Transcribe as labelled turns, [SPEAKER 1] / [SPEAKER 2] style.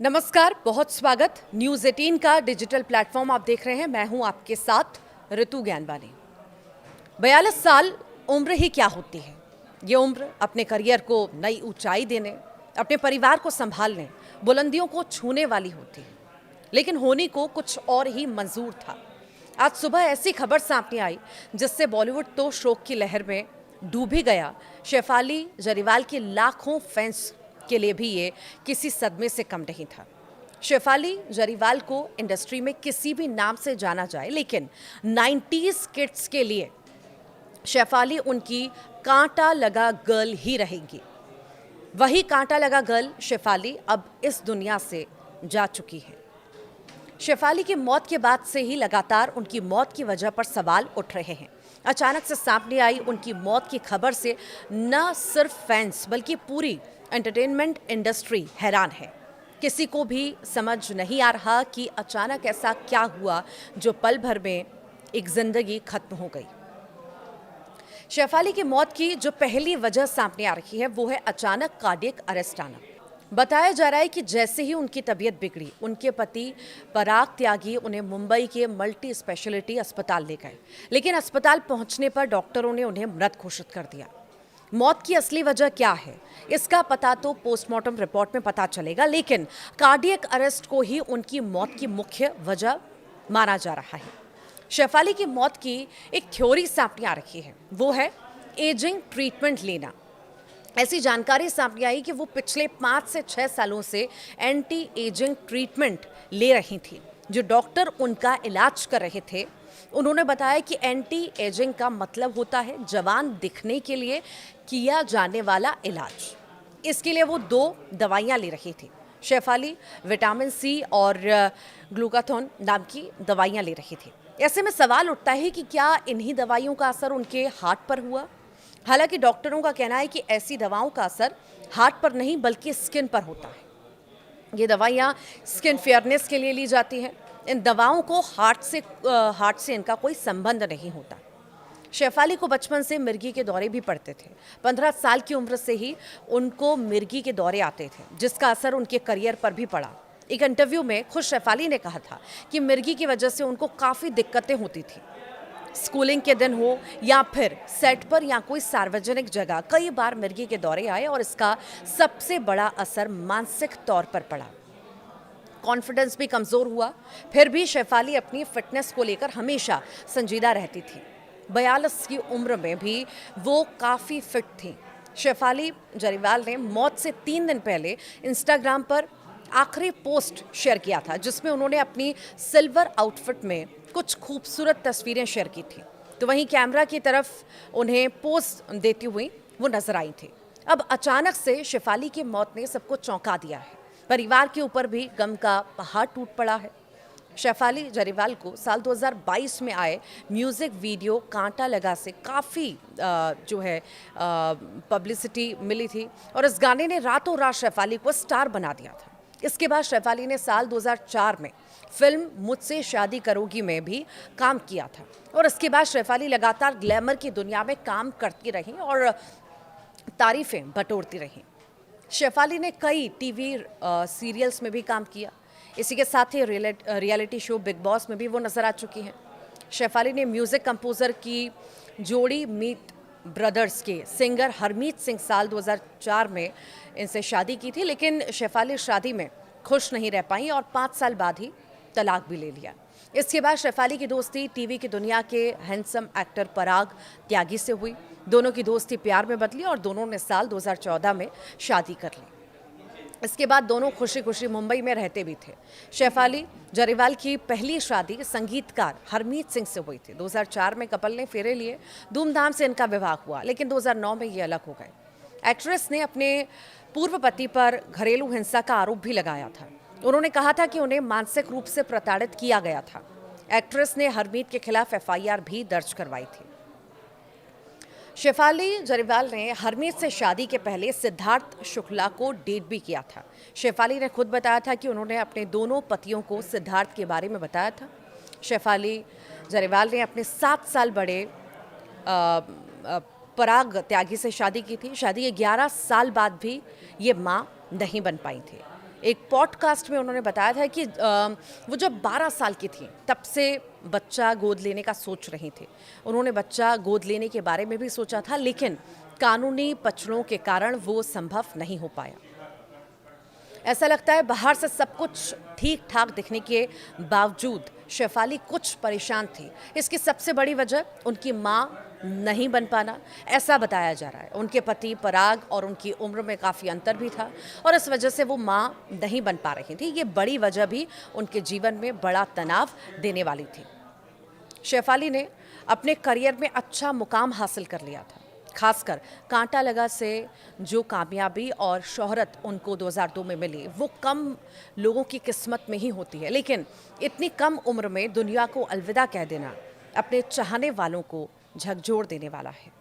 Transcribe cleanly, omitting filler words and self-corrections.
[SPEAKER 1] नमस्कार, बहुत स्वागत। न्यूज़ 18 का डिजिटल प्लेटफॉर्म आप देख रहे हैं। मैं हूं आपके साथ ऋतु ज्ञानवानी। 42 साल उम्र ही क्या होती है। ये उम्र अपने करियर को नई ऊंचाई देने, अपने परिवार को संभालने, बुलंदियों को छूने वाली होती है, लेकिन होनी को कुछ और ही मंजूर था। आज सुबह ऐसी खबर सामने आई जिससे बॉलीवुड तो शोक की लहर में डूब ही गया। शेफाली जरीवाल के लाखों फैंस के लिए भी ये किसी सदमे से कम नहीं था। शेफाली जरीवाल को इंडस्ट्री में किसी भी नाम से जाना जाए, लेकिन 90s किड्स के लिए शेफाली उनकी कांटा लगा गर्ल ही रहेंगी। वही कांटा लगा गर्ल शेफाली अब इस दुनिया से जा चुकी है। शेफाली की मौत के बाद से ही लगातार उनकी मौत की वजह पर सवाल उठ रहे हैं। अचानक से सामने आई उनकी मौत की खबर से न सिर्फ फैंस बल्कि पूरी एंटरटेनमेंट इंडस्ट्री हैरान है। किसी को भी समझ नहीं आ रहा कि अचानक ऐसा क्या हुआ जो पल भर में एक जिंदगी खत्म हो गई। शेफाली की मौत की जो पहली वजह सामने आ रही है वो है अचानक कार्डियक अरेस्ट आना। बताया जा रहा है कि जैसे ही उनकी तबीयत बिगड़ी, उनके पति पराग त्यागी उन्हें मुंबई के मल्टी स्पेशलिटी अस्पताल ले गए, लेकिन अस्पताल पहुंचने पर डॉक्टरों ने उन्हें मृत घोषित कर दिया। मौत की असली वजह क्या है, इसका पता तो पोस्टमार्टम रिपोर्ट में पता चलेगा, लेकिन कार्डियक अरेस्ट को ही उनकी मौत की मुख्य वजह माना जा रहा है। शेफाली की मौत की एक थ्योरी सामने आ रही है, वो है एजिंग ट्रीटमेंट लेना। ऐसी जानकारी सामने आई कि वो पिछले 5 से 6 सालों से एंटी एजिंग ट्रीटमेंट ले रही थी। जो डॉक्टर उनका इलाज कर रहे थे, उन्होंने बताया कि एंटी एजिंग का मतलब होता है जवान दिखने के लिए किया जाने वाला इलाज। इसके लिए वो 2 दवाइयाँ ले रही थी। शेफाली विटामिन सी और ग्लूकाथोन नाम की दवाइयाँ ले रही थी। ऐसे में सवाल उठता है कि क्या इन्हीं दवाइयों का असर उनके हार्ट पर हुआ। हालांकि डॉक्टरों का कहना है कि ऐसी दवाओं का असर हार्ट पर नहीं बल्कि स्किन पर होता है। ये दवाइयाँ स्किन फेयरनेस के लिए ली जाती हैं। इन दवाओं को हार्ट से इनका कोई संबंध नहीं होता। शेफाली को बचपन से मिर्गी के दौरे भी पड़ते थे। 15 साल की उम्र से ही उनको मिर्गी के दौरे आते थे, जिसका असर उनके करियर पर भी पड़ा। एक इंटरव्यू में खुद शेफाली ने कहा था कि मिर्गी की वजह से उनको काफ़ी दिक्कतें होती थी। स्कूलिंग के दिन हो या फिर सेट पर या कोई सार्वजनिक जगह, कई बार मिर्गी के दौरे आए और इसका सबसे बड़ा असर मानसिक तौर पर पड़ा। कॉन्फिडेंस भी कमज़ोर हुआ। फिर भी शेफाली अपनी फिटनेस को लेकर हमेशा संजीदा रहती थी। 42 की उम्र में भी वो काफ़ी फिट थी। शेफाली जरीवाल ने मौत से 3 दिन पहले इंस्टाग्राम पर आखिरी पोस्ट शेयर किया था, जिसमें उन्होंने अपनी सिल्वर आउटफिट में कुछ खूबसूरत तस्वीरें शेयर की थी। तो वहीं कैमरा की तरफ उन्हें पोज देती हुई वो नजर आई थी। अब अचानक से शेफाली की मौत ने सबको चौंका दिया है। परिवार के ऊपर भी गम का पहाड़ टूट पड़ा है। शेफाली जरीवाल को साल 2022 में आए म्यूज़िक वीडियो कांटा लगा से काफ़ी जो है पब्लिसिटी मिली थी और इस गाने ने रातों रात शेफाली को स्टार बना दिया था। इसके बाद शेफाली ने साल 2004 में फिल्म मुझसे शादी करोगी में भी काम किया था और इसके बाद शेफाली लगातार ग्लैमर की दुनिया में काम करती रहीं और तारीफें बटोरती रहीं। शेफाली ने कई टीवी सीरियल्स में भी काम किया। इसी के साथ ही रियलिटी शो बिग बॉस में भी वो नज़र आ चुकी हैं। शेफाली ने म्यूज़िक कंपोज़र की जोड़ी मीत ब्रदर्स के सिंगर हरमीत सिंह साल 2004 में इनसे शादी की थी, लेकिन शेफाली शादी में खुश नहीं रह पाई और 5 साल बाद ही तलाक भी ले लिया। इसके बाद शेफाली की दोस्ती टीवी की दुनिया के हैंडसम एक्टर पराग त्यागी से हुई। दोनों की दोस्ती प्यार में बदली और दोनों ने साल 2014 में शादी कर ली। इसके बाद दोनों खुशी खुशी मुंबई में रहते भी थे। शेफाली जरीवाल की पहली शादी संगीतकार हरमीत सिंह से हुई थी। 2004 में कपल ने फेरे लिए, धूमधाम से इनका विवाह हुआ, लेकिन 2009 में ये अलग हो गए। एक्ट्रेस ने अपने पूर्व पति पर घरेलू हिंसा का आरोप भी लगाया था। उन्होंने कहा था कि उन्हें मानसिक रूप से प्रताड़ित किया गया था। एक्ट्रेस ने हरमीत के खिलाफ एफआईआर भी दर्ज करवाई थी। शेफाली जरीवाल ने हरमीत से शादी के पहले सिद्धार्थ शुक्ला को डेट भी किया था। शेफाली ने खुद बताया था कि उन्होंने अपने दोनों पतियों को सिद्धार्थ के बारे में बताया था। शेफाली जरीवाल ने अपने 7 साल बड़े पराग त्यागी से शादी की थी। शादी के 11 साल बाद भी ये मां नहीं बन पाई थी। एक पॉडकास्ट में उन्होंने बताया था कि वो जब 12 साल की थी तब से बच्चा गोद लेने का सोच रही थी। उन्होंने बच्चा गोद लेने के बारे में भी सोचा था, लेकिन कानूनी पचड़ों के कारण वो संभव नहीं हो पाया। ऐसा लगता है बाहर से सब कुछ ठीक ठाक दिखने के बावजूद शेफाली कुछ परेशान थी। इसकी सबसे बड़ी वजह उनकी माँ नहीं बन पाना, ऐसा बताया जा रहा है। उनके पति पराग और उनकी उम्र में काफ़ी अंतर भी था और इस वजह से वो माँ नहीं बन पा रही थी। ये बड़ी वजह भी उनके जीवन में बड़ा तनाव देने वाली थी। शेफाली ने अपने करियर में अच्छा मुकाम हासिल कर लिया था। खासकर कांटा लगा से जो कामयाबी और शोहरत उनको 2002 में मिली, वो कम लोगों की किस्मत में ही होती है। लेकिन इतनी कम उम्र में दुनिया को अलविदा कह देना अपने चाहने वालों को झकझोर देने वाला है।